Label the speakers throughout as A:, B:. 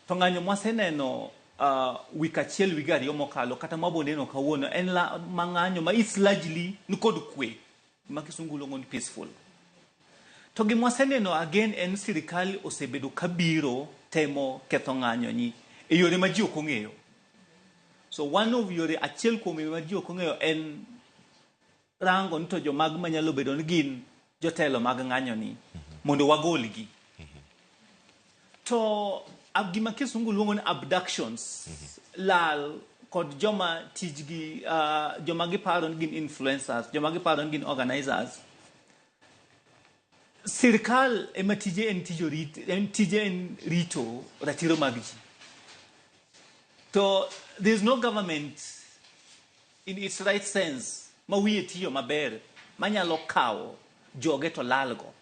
A: To ng'anyo mwaseneno wik achiel wiga ariyo mokalo kata mwaboneno kawuono en mang'anyo ma is largely nikod kwe ma kisungu luongo ni peaceful. To gimwaseneno again en sirkal osebedo kabiro temo ketho ng'anyo ni e yore ma ji ok ong'eyo. So one of yore achiel kuom yore ma ji ok ong'eyo en rango ni to jomag manyalo bedo ni gin jotelo mag ng'anyo ni mondo wagolgi. To gima kisungu luongo ni abductions, lal kod joma tijgi, joma giparo ni gin influencers, joma giparo ni gin organizers. Sirkal ema tije en rito ratiro mag ji. To there is no government in its right sense ma wiye tiyo maber manyalo kawo joge to lalgo.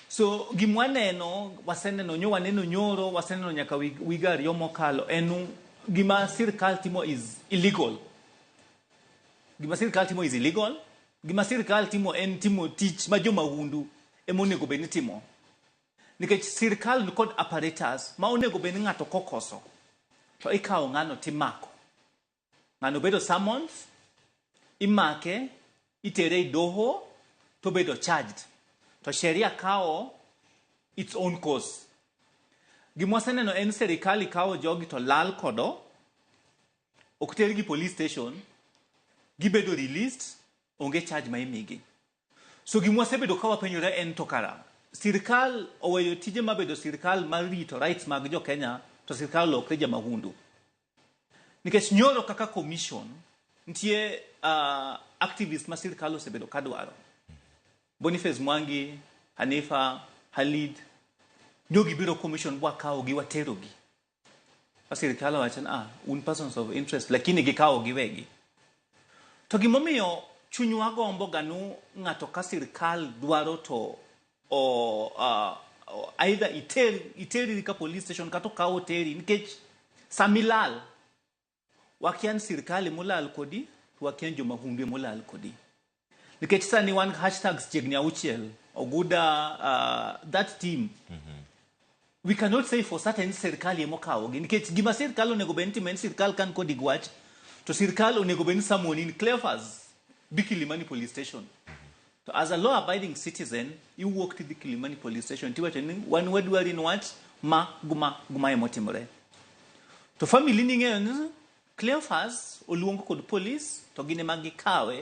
A: So gimwaneno, waseneno nyoro, waseneno nyaka wiga ariyo mokalo en gima sirkal timo is illegal. Gima sirkal timo is illegal. Gima sirkal timo en timo tich ma joma hundu emonego beni timo. Nikech sirkal nikod apparatus ma onego beni ng'ato kokoso to ikawo ng'ano timako. Ng'ano bedo summoned, imake, itere i doho, to bedo charged. To sheria kawo its own course. Gimwaseneno en sirkal kawo jogi to lal kodo, ok tergi police station, gibedo released, onge charge ma imigi. So gimwasebedo ka wapenjore en to kara. Sirkal oweyo tije mabedo sirkal mar rito rights mag jo Kenya, to sirkal lokre joma hundu. Nikech nyoro kaka commission, ntie activist ma sirkal osebedo kadwaro. Boniface Mwangi, Hanifa, Halid, jogi biro commission bwa kawo gi watero gi. Sirkal wachan un persons of interest lakini gikawo giwegi. To gimomiyo chunywa gombo ganu ng'ato ka sirkal dwaro to either iteri ka police station kato kawo teri nikech samilal wakian sirkal molal kodi wakian joma hundu molal kodi. Nikech sani wan hashtags chiegni auchiel oguda that team. We cannot say for certain sirkal emokawo gi nikech gima sirkal onego beni timo en sirkal kan kodi gwach to sirkal onego beni someone in Cleophas Bikilimani police station. So as a law abiding citizen, you walk to the Kilimani police station. One word were in what? Guma emotimore. To family ninge Cleophas oluongo kod police to gine magi kawe